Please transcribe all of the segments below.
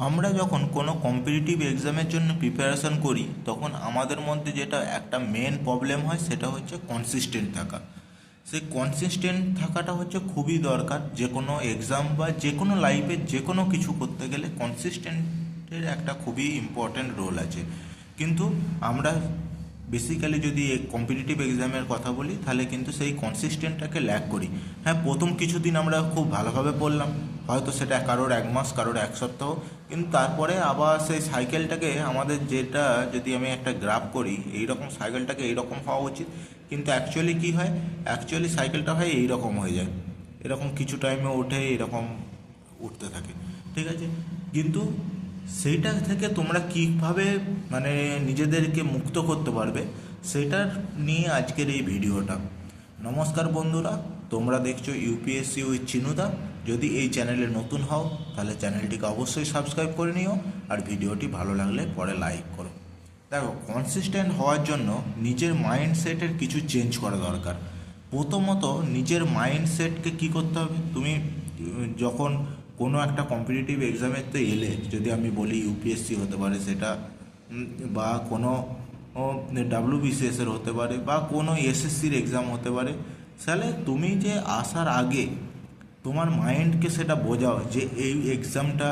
আমরা যখন কোনো কম্পিটিটিভ এক্সামের জন্য প্রিপারেশন করি তখন আমাদের মধ্যে যেটা একটা মেন প্রবলেম হয় সেটা হচ্ছে কনসিস্টেন্ট থাকা। সেই কনসিস্টেন্ট থাকাটা হচ্ছে খুবই দরকার যে কোনো এক্সাম বা যে কোনো লাইফে যে কোনো কিছু করতে গেলে কনসিস্টেন্টের একটা খুবই ইম্পর্ট্যান্ট রোল আছে। কিন্তু আমরা বেসিক্যালি যদি কম্পিটিটিভ এক্সামের কথা বলি তাহলে কিন্তু সেই কনসিস্টেন্টটাকে ল্যাক করি। হ্যাঁ, প্রথম কিছুদিন আমরা খুব ভালোভাবে পড়লাম, হয়তো সেটা কারোর 1 মাস কারোর 1 সপ্তাহ, কিন্তু তারপরে আবার সেই সাইকেলটাকে আমাদের যেটা যদি আমি একটা গ্রাফ করি এইরকম সাইকেলটাকে এইরকম হওয়া উচিত, কিন্তু অ্যাকচুয়ালি কী হয়, অ্যাকচুয়ালি সাইকেলটা হয় এইরকম হয়ে যায়, এরকম কিছু টাইমে ওঠে এরকম উঠতে থাকে, ঠিক আছে। কিন্তু সেইটা থেকে তোমরা কীভাবে মানে নিজেদেরকে মুক্ত করতে পারবে সেটার নিয়ে আজকের এই ভিডিওটা। নমস্কার বন্ধুরা, তোমরা দেখছো ইউপিএসসি উইথ চিনুদা। যদি এই চ্যানেলে নতুন হও তাহলে চ্যানেলটিকে অবশ্যই সাবস্ক্রাইব করে নিও, আর ভিডিওটি ভালো লাগলে পরে লাইক করো। দেখো, কনসিস্টেন্ট হওয়ার জন্য নিজের মাইন্ডসেটের কিছু চেঞ্জ করা দরকার। প্রথমত নিজের মাইন্ডসেটকে কী করতে হবে, তুমি যখন কোনো একটা কম্পিটিটিভ এক্সামেতে এলে, যদি আমি বলি ইউপিএসসি হতে পারে সেটা, বা কোনো ডাব্লিউবিসিএসের হতে পারে, বা কোনো এসএসসির এক্সাম হতে পারে, তাহলে তুমি যে আসার আগে তোমার মাইন্ডকে সেটা বোঝাও যে এই এক্সামটা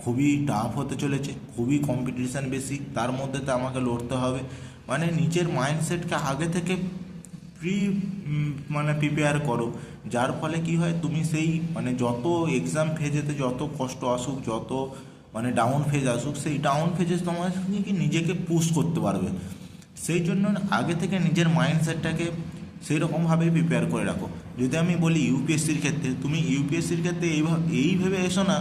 খুবই টাফ হতে চলেছে, খুবই কম্পিটিশান বেশি, তার মধ্যে তো আমাকে লড়তে হবে। মানে নিজের মাইন্ডসেটকে আগে থেকে প্রি মানে প্রিপেয়ার করো, যার ফলে কি হয়, তুমি সেই মানে যত এক্সাম ফেজেতে যত কষ্ট আসুক, যত মানে ডাউন ফেজ আসুক, সেই ডাউন ফেজে তোমার কি নিজেকে পুশ করতে পারবে। সেই জন্য আগে থেকে নিজের মাইন্ডসেটটাকে সেই রকমভাবেই প্রিপেয়ার করে রাখো। যদি আমি বলি ইউপিএসসির ক্ষেত্রে, তুমি ইউপিএসসির ক্ষেত্রে এইভাবে এসো না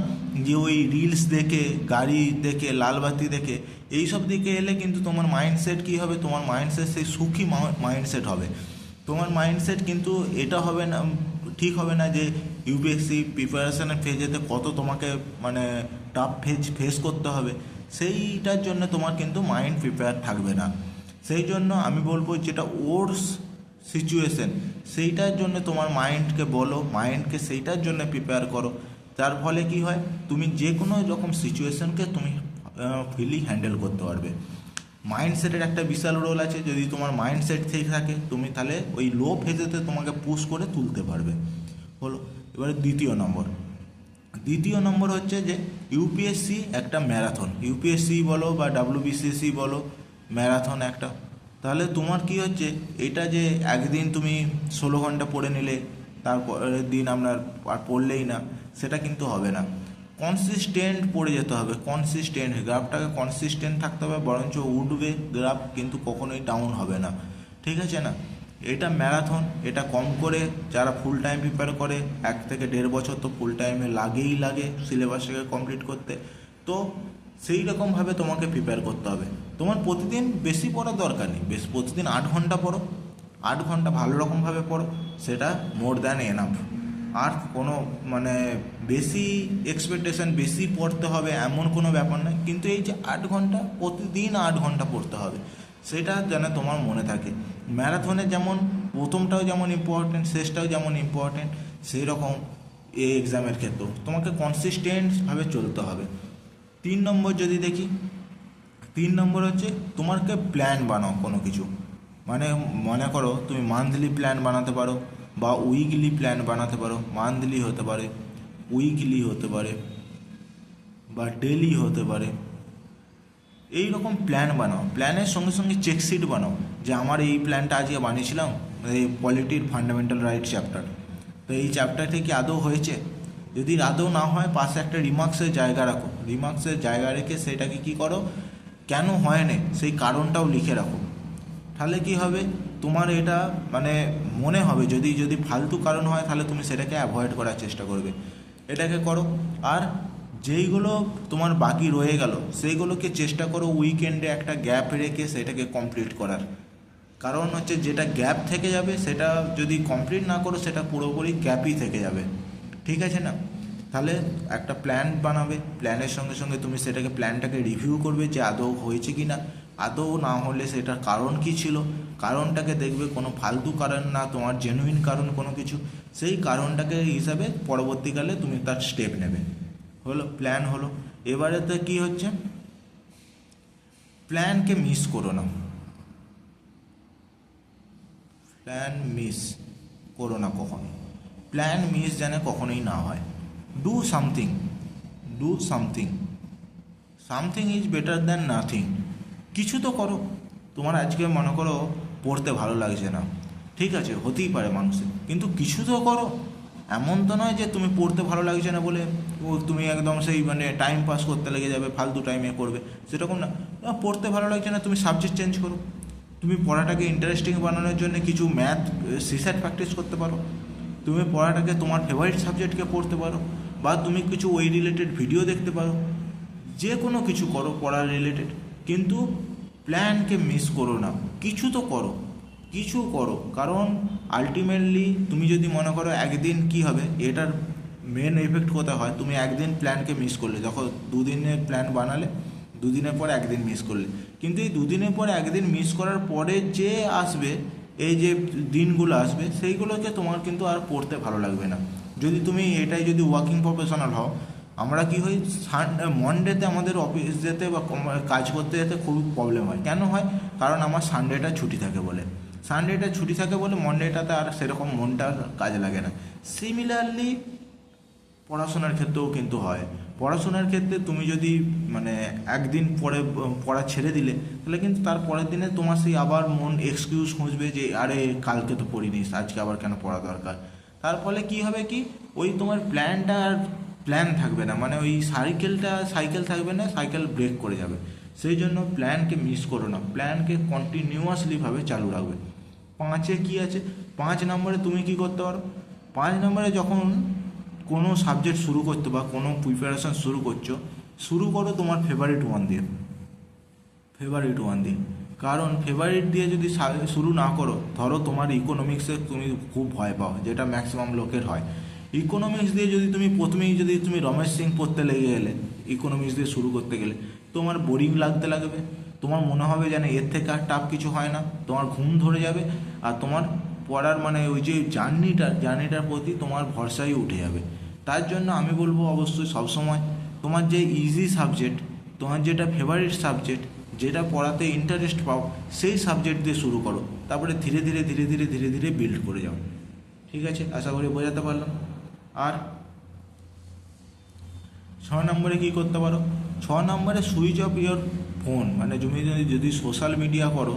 যে ওই রিলস দেখে, গাড়ি দেখে, লালবাতি দেখে এইসব দিকে এলে কিন্তু তোমার মাইন্ডসেট কী হবে, তোমার মাইন্ডসেট সেই সুখী মাইন্ডসেট হবে। তোমার মাইন্ডসেট কিন্তু এটা হবে না, ঠিক হবে না যে ইউপিএসসি প্রিপারেশনের ফেজেতে কত তোমাকে মানে টাফ ফেস করতে হবে, সেইটার জন্য তোমার কিন্তু মাইন্ড প্রিপেয়ার থাকবে না। সেই জন্য আমি বলবো যেটা ওর্স সিচুয়েশন, সেইটার জন্য তোমার মাইন্ডকে বলো, মাইন্ডকে সেইটার জন্য প্রিপেয়ার করো। তার ফলে কি হয়, তুমি যে কোনো রকম সিচুয়েশনকে তুমি ফ্রিলি হ্যান্ডেল করতে পারবে। মাইন্ডসেটের একটা বিশাল রোল আছে, যদি তোমার মাইন্ডসেট ঠিক থাকে তুমি তাহলে ওই লো ফেজেতে তোমাকে পুশ করে তুলতে পারবে। হলো, এবারে দ্বিতীয় নম্বর হচ্ছে যে ইউপিএসসি একটা ম্যারাথন, ইউপিএসসি বলো বা ডাব্লিউবিসিএসসি বলো, ম্যারাথন একটা। তাহলে তোমার কি হচ্ছে, এটা যে একদিন তুমি 16 ঘন্টা পড়ে নিলে তারপরের দিন আপনার আর পড়লেই না, সেটা কিন্তু হবে না। কনসিস্টেন্ট পড়ে যেতে হবে, কনসিস্টেন্ট গ্রাফটাকে কনসিস্টেন্ট থাকতে হবে, বরঞ্চ উঠবে গ্রাফ, কিন্তু কখনোই ডাউন হবে না, ঠিক আছে না। এটা ম্যারাথন, এটা কম করে যারা ফুল টাইম প্রিপেয়ার করে 1 থেকে 1.5 বছর তো ফুল টাইমে লাগে সিলেবাসটাকে কমপ্লিট করতে। তো সেই রকমভাবে তোমাকে প্রিপেয়ার করতে হবে। তোমার প্রতিদিন বেশি পড়ার দরকার নেই, প্রতিদিন 8 ঘন্টা পড়ো, 8 ঘন্টা ভালো রকমভাবে পড়ো, সেটা মোর দ্যান এনাফ। আর কোনো মানে বেশি এক্সপেকটেশন, বেশি পড়তে হবে এমন কোনো ব্যাপার নয়, কিন্তু এই যে 8 ঘন্টা, প্রতিদিন 8 ঘন্টা পড়তে হবে, সেটা যেন তোমার মনে থাকে। ম্যারাথনে যেমন প্রথমটাও যেমন ইম্পর্ট্যান্ট, শেষটাও যেমন ইম্পর্ট্যান্ট, সেই রকম এই এক্সামের ক্ষেত্রেও তোমাকে কনসিস্টেন্টভাবে চলতে হবে। 3 নম্বর যদি দেখি, 3 নম্বর হচ্ছে তোমাকে প্ল্যান বানাও কোনো কিছু। মানে মনে করো তুমি মান্থলি প্ল্যান বানাতে পারো, বা উইকলি প্ল্যান বানাতে পারো। মান্থলি হতে পারে, উইকলি হতে পারে, বা ডেলি হতে পারে। এই রকম প্ল্যান বানাও, প্ল্যানের সঙ্গে সঙ্গে চেকশিট বানাও যে আমার এই প্ল্যানটা আজকে বানিয়েছিলাম এই পলিটির ফান্ডামেন্টাল রাইট চ্যাপ্টার, তো এই চ্যাপ্টারটা কি আদৌ হয়েছে। যদি আদৌ না হয়, পাশে একটা রিমার্কসের জায়গা রাখো, রিমার্কসের জায়গা রেখে সেটাকে কী করো, কেন হয়নি সেই কারণটাও লিখে রাখো। তাহলে কি হবে, তোমার এটা মানে মনে হবে, যদি যদি ফালতু কারণ হয় তাহলে তুমি সেটাকে অ্যাভয়েড করার চেষ্টা করবে, এটাকে করো। আর যেইগুলো তোমার বাকি রয়ে গেল সেইগুলোকে চেষ্টা করো উইকেন্ডে একটা গ্যাপ রেখে সেটাকে কমপ্লিট করার। কারণ হচ্ছে যেটা গ্যাপ থেকে যাবে সেটা যদি কমপ্লিট না করো সেটা পুরোপুরি গ্যাপই থেকে যাবে, ঠিক আছে না। তাহলে একটা প্ল্যান বানাবে, প্ল্যানের সঙ্গে সঙ্গে তুমি সেটাকে প্ল্যানটাকে রিভিউ করবে যে আদৌ হয়েছে কি না, আদৌ না হলে সেটার কারণ কী ছিল, কারণটাকে দেখবে, কোনো ফালতু কারণ না, তোমার জেনুইন কারণ কোনো কিছু, সেই কারণটাকে হিসাবে পরবর্তীকালে তুমি তার স্টেপ নেবে। হলো, প্ল্যান হলো। এবারে তো কী হচ্ছে, প্ল্যানকে মিস করো না, প্ল্যান মিস করো না কখনো, প্ল্যান মিস যেন কখনোই না হয়। Do something, do something, something is better than nothing. কিছু তো করো। তোমার আজকে মনে করো পড়তে ভালো লাগছে না, ঠিক আছে, হতেই পারে মানুষের, কিন্তু কিছু তো করো। এমন তো নয় যে তুমি পড়তে ভালো লাগছে না বলে তুমি একদম সেই মানে টাইম পাস করতে লেগে যাবে, ফালতু টাইমে করবে, সেরকম না। পড়তে ভালো লাগছে না, তুমি সাবজেক্ট চেঞ্জ করো। তুমি পড়াটাকে ইন্টারেস্টিং বানানোর জন্য কিছু ম্যাথ সিস্যাট প্র্যাকটিস করতে পারো। তুমি পড়াটাকে তোমার ফেভারিট সাবজেক্টকে পড়তে পারো, বা তুমি কিছু ওই রিলেটেড ভিডিও দেখতে পারো, যে কোনো কিছু করো পড়ার রিলেটেড, কিন্তু প্ল্যানকে মিস করো না। কিছু তো করো, কিছু করো, কারণ আলটিমেটলি তুমি যদি মনে করো একদিন কি হবে, এটার মেন এফেক্ট কোথায় হয়, তুমি একদিন প্ল্যানকে মিস করলে, যখন দুদিনের প্ল্যান বানালে, দুদিনের পর একদিন মিস করলে, কিন্তু এই দুদিনের পর একদিন মিস করার পরে যে আসবে, এই যে দিনগুলো আসবে, সেইগুলোকে তোমার কিন্তু আর পড়তে ভালো লাগবে না। যদি তুমি এটাই যদি ওয়ার্কিং প্রফেশনাল হও, আমরা কি হই, মনডেতে আমাদের অফিস যেতে বা কাজ করতে যেতে খুব প্রবলেম হয়। কেন হয়? কারণ আমার সানডেটা ছুটি থাকে বলে, সানডেটা ছুটি থাকে বলে মনডেটাতে আর সেরকম মনটা কাজে লাগে না। সিমিলারলি পড়াশোনার ক্ষেত্রেও কিন্তু হয়। পড়াশোনার ক্ষেত্রে তুমি যদি মানে একদিন পরে পড়া ছেড়ে দিলে, তাহলে কিন্তু তার পরের দিনে তোমার সেই আবার মন এক্সকিউজ খুঁজবে যে আরে কালকে তো পড়িনিস, আজকে আবার কেন পড়া দরকার। তার ফলে কি হবে, কি ওই তোমার প্ল্যানটা আর প্ল্যান থাকবে না, মানে ওই সাইকেল থাকবে না, সাইকেল ব্রেক করে যাবে। সেই জন্য প্ল্যানকে মিস করো না, প্ল্যানকে কন্টিনিউয়াসলিভাবে চালু রাখবে। পাঁচে কি আছে, 5 নম্বরে তুমি কি করতে পারো, 5 নম্বরে যখন কোনো সাবজেক্ট শুরু করতে বা কোনো প্রিপারেশান শুরু করছো, শুরু করো তোমার ফেভারিট ওয়ান দিয়ে, ফেভারিট ওয়ান দিয়ে। কারণ ফেভারিট দিয়ে যদি শুরু না করো, ধরো তোমার ইকোনমিক্সে তুমি খুব ভয় পাও, যেটা ম্যাক্সিমাম লোকের হয়, ইকোনমিক্স দিয়ে যদি তুমি প্রথমেই যদি তুমি রমেশ সিং পড়তে লেগে গেলে, ইকোনমিক্স দিয়ে শুরু করতে গেলে তোমার বোরিং লাগতে লাগবে, তোমার মনে হবে যেন এর থেকে আর টাফ কিছু হয় না, তোমার ঘুম ধরে যাবে, আর তোমার পড়ার মানে ওই যে জার্নিটার প্রতি তোমার ভরসাই উঠে যাবে। তার জন্য আমি বলবো অবশ্যই সবসময় তোমার যে ইজি সাবজেক্ট, তোমার যেটা ফেভারিট সাবজেক্ট, যেটা পড়াতে ইন্টারেস্ট পাও, সেই সাবজেক্ট দিয়ে শুরু করো, তারপরে ধীরে ধীরে ধীরে ধীরে ধীরে ধীরে বিল্ড করে যাও। ঠিক আছে, আশা করি বোঝাতে পারলাম। আর 6 নম্বরে কী করতে পারো, 6 নম্বরে সুইচ অফ ইয়োর ফোন, মানে তুমি যদি সোশ্যাল মিডিয়া করো,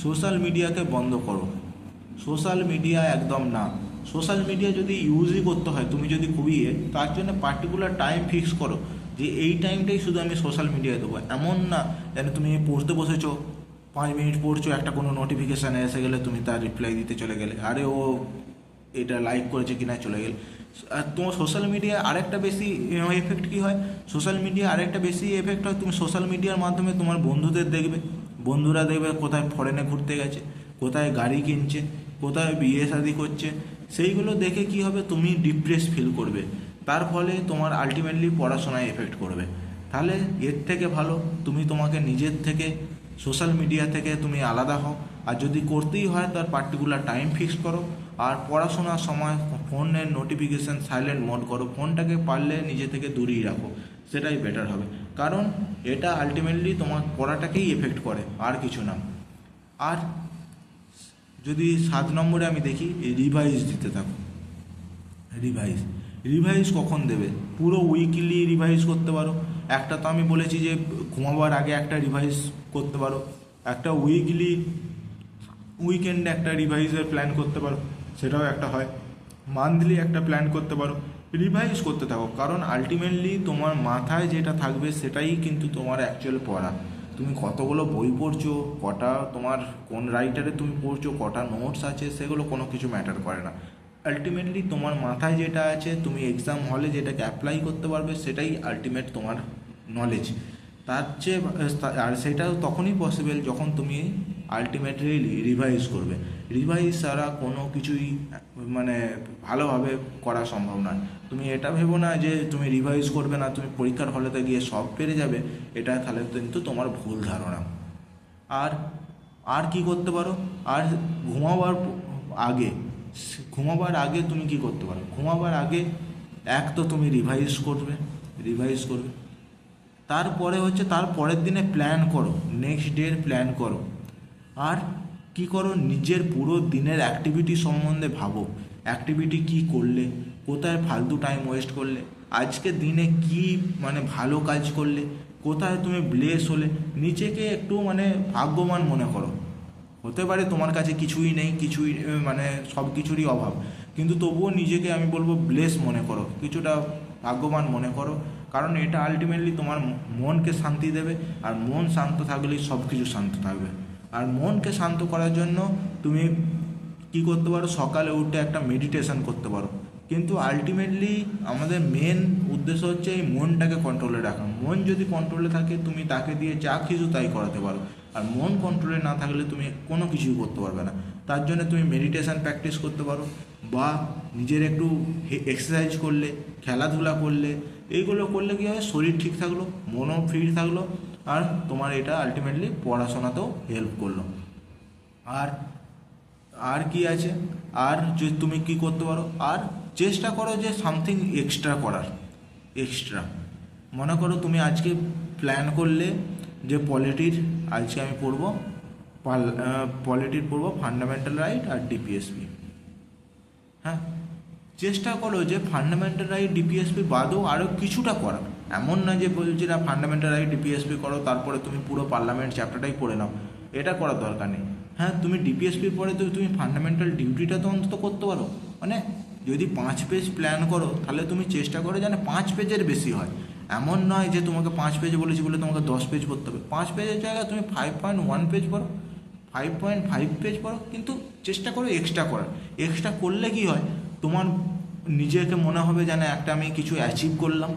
সোশ্যাল মিডিয়াকে বন্ধ করো। সোশ্যাল মিডিয়া একদম না, সোশ্যাল মিডিয়া যদি ইউজই করতে হয়, তুমি যদি খুবই তার জন্য পার্টিকুলার টাইম ফিক্স করো যে এই টাইমটাই শুধু আমি সোশ্যাল মিডিয়ায় দেবো। এমন না যেন তুমি পড়তে বসেছো, 5 মিনিট পড়ছো, একটা কোনো নোটিফিকেশান এসে গেলে তুমি তার রিপ্লাই দিতে চলে গেলে, আরে ও এটা লাইক করেছে কিনা চলে গেলে। আর তোমার সোশ্যাল মিডিয়ায় আরেকটা বেশি এফেক্ট কী হয়, সোশ্যাল মিডিয়া আরেকটা বেশি এফেক্ট হয়, তুমি সোশ্যাল মিডিয়ার মাধ্যমে তোমার বন্ধুদের দেখবে, বন্ধুরা দেখবে কোথায় ফরেনে ঘুরতে গেছে, কোথায় গাড়ি কিনছে, কোথায় বিয়ে শাদি করছে, সেইগুলো দেখে কি হবে, তুমি ডিপ্রেস ফিল করবে, তার ফলে তোমার আলটিমেটলি পড়াশোনায় এফেক্ট করবে। তাহলে এর থেকে ভালো তুমি তোমাকে নিজের থেকে সোশ্যাল মিডিয়া থেকে তুমি আলাদা হও, আর যদি করতেই হয় তার পার্টিকুলার টাইম ফিক্স করো, আর পড়াশোনার সময় ফোনের নোটিফিকেশান সাইলেন্ট মোড করো, ফোনটাকে পারলে নিজে থেকে দূরেই রাখো, সেটাই বেটার হবে। কারণ এটা আলটিমেটলি তোমার পড়াটাকেই এফেক্ট করে, আর কিছু না। আর যদি 7 নম্বরে আমি দেখি, রিভাইজ দিতে থাকো। রিভাইজ কখন দেবে, পুরো উইকলি রিভাইজ করতে পারো। একটা তো আমি বলেছি যে ঘুমাবার আগে একটা রিভাইজ করতে পারো, একটা উইকেন্ডে একটা রিভাইজের প্ল্যান করতে পারো, সেটাও একটা হয়। মান্থলি একটা প্ল্যান করতে পারো, রিভাইজ করতে থাকো, কারণ আলটিমেটলি তোমার মাথায় যেটা থাকবে সেটাই কিন্তু তোমার অ্যাকচুয়াল পড়া। তুমি কতগুলো বই পড়ছো, কটা তোমার কোন রাইটারে তুমি পড়ছো, কটা নোটস আছে, সেগুলো কোনো কিছু ম্যাটার করে না। আলটিমেটলি তোমার মাথায় যেটা আছে, তুমি এক্সাম হলে যেটাকে অ্যাপ্লাই করতে পারবে, সেটাই আলটিমেট তোমার নলেজ। তার চেয়ে আর সেটাও তখনই পসিবল যখন তুমি আলটিমেটলি রিভাইজ করবে। রিভাইজ ছাড়া কোনো কিছুই মানে ভালোভাবে করা সম্ভব নয়। তুমি এটা ভেবো না যে তুমি রিভাইজ করবে না, তুমি পরীক্ষার হলেতে গিয়ে সব পেরে যাবে, এটা তাহলে কিন্তু তোমার ভুল ধারণা। আর আর কি করতে পারো, আর ঘুমাবার আগে ঘুমাবার আগে তুমি কি করতে পারো, ঘুমাবার আগে এক তো তুমি রিভাইজ করবে, তারপরে হচ্ছে তার পরের দিনে প্ল্যান করো, নেক্সট ডের প্ল্যান করো। আর কি করো, নিজের পুরো দিনের অ্যাক্টিভিটি সম্বন্ধে ভাবো, অ্যাক্টিভিটি কি করলে, কোথায় ফালতু টাইম ওয়েস্ট করলে, আজকে দিনে কি মানে ভালো কাজ করলে, কোথায় তুমি ব্লেস হলে, নিজেকে একটু মানে ভাগ্যবান মনে করো। হতে পারে তোমার কাছে কিছুই নেই, কিছুই মানে সব কিছুরই অভাব, কিন্তু তবুও নিজেকে আমি বলবো ব্লেস মনে করো, কিছুটা ভাগ্যবান মনে করো। কারণ এটা আলটিমেটলি তোমার মনকে শান্তি দেবে, আর মন শান্ত থাকলেই সব কিছু শান্ত থাকবে। আর মনকে শান্ত করার জন্য তুমি কি করতে পারো, সকালে উঠে একটা মেডিটেশন করতে পারো। কিন্তু আলটিমেটলি আমাদের মেন উদ্দেশ্য হচ্ছে এই মনটাকে কন্ট্রোলে রাখা। মন যদি কন্ট্রোলে থাকে, তুমি তাকে দিয়ে যা কিছু তাই করাতে পারো। আর মন কন্ট্রোলে না থাকলে তুমি কোনো কিছুই করতে পারবে না। তার জন্য তুমি মেডিটেশন প্র্যাকটিস করতে পারো, বা নিজের একটু এক্সারসাইজ করলে, খেলাধুলা করলে, এইগুলো করলে কী হয়, শরীর ঠিক থাকলো, মনও ফ্রি থাকলো, আর তোমার এটা আলটিমেটলি পড়াশোনাতেও হেল্প করলো। আর আর কি আছে, আর যে তুমি কি করতে পারো, আর চেষ্টা করো যে সামথিং এক্সট্রা করার। মনে করো তুমি আজকে প্ল্যান করলে যে আজকে আমি পড়বো পলিটির পড়বো ফান্ডামেন্টাল রাইট আর ডিপিএসপি। হ্যাঁ, চেষ্টা করো যে ফান্ডামেন্টাল রাইট ডিপিএসপি বাদেও আরও কিছুটা করার। এমন না যে বলছি না ফান্ডামেন্টাল রাইট ডিপিএসপি করো তারপরে তুমি পুরো পার্লামেন্ট চ্যাপ্টারটাই পড়ে নাও, এটা করার দরকার নেই। হ্যাঁ, তুমি ডিপিএসপির পরে তো তুমি ফান্ডামেন্টাল ডিউটিটা তো অন্তত করতে পারো। মানে যদি 5 পেজ প্ল্যান করো, তাহলে তুমি চেষ্টা করো যেন 5 পেজের বেশি হয়। এমন নয় যে তোমাকে 5 পেজ বলেছি বলে তোমাকে 10 পেজ পড়তে হবে। 5 পেজের জায়গায় তুমি 5.1 পেজ পড়ো, 5.5 পেজ পড়ো, কিন্তু চেষ্টা করো এক্সট্রা করার। এক্সট্রা করলে কি হয়, তোমার নিজেকে মনে হবে যেন একটা আমি কিছু অ্যাচিভ করলাম,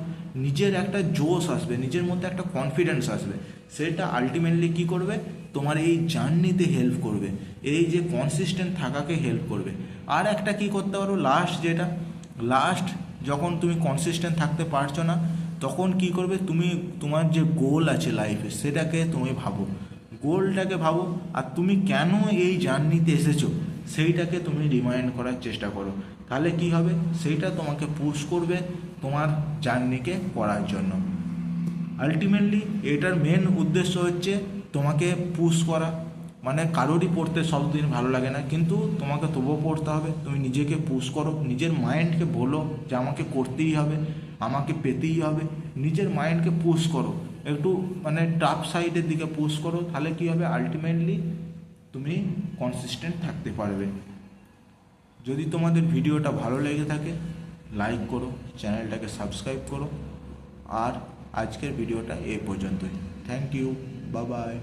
নিজের একটা জোশ আসবে, নিজের মধ্যে একটা কনফিডেন্স আসবে। সেটা আলটিমেটলি কী করবে, তোমার এই জার্নিতে হেল্প করবে, এই যে কনসিস্টেন্ট থাকাকে হেল্প করবে। আর একটা কি করতে পারো, লাস্ট যখন তুমি কনসিস্টেন্ট থাকতে পারছো না, তখন কি করবে, তুমি তোমার যে গোল আছে লাইফে সেটাকে তুমি ভাবো, গোলটাকে ভাবো, আর তুমি কেন এই জার্নিতে এসেছো সেইটাকে তুমি রিমাইন্ড করার চেষ্টা করো। তাহলে কি হবে, সেইটা তোমাকে পুশ করবে তোমার জার্নিকে করার জন্য। আলটিমেটলি এটার মেন উদ্দেশ্য হচ্ছে তোমাকে পুশ করা। মানে কারোরই পড়তে সব দিন ভালো লাগে না, কিন্তু তোমাকে তবুও পড়তে হবে। তুমি নিজেকে পুশ করো, নিজের মাইন্ডকে বলো যে আমাকে করতেই হবে, আমাকে পেতেই হবে। নিজের মাইন্ডকে পুশ করো, একটু মানে টাফ সাইডের দিকে পুশ করো। তাহলে কী হবে, আলটিমেটলি তুমি কনসিস্টেন্ট থাকতে পারবে। যদি তোমাদের ভিডিওটা ভালো লেগে থাকে, লাইক করো, চ্যানেলটাকে সাবস্ক্রাইব করো। আর আজকের ভিডিওটা এই পর্যন্তই। Thank you, bye by.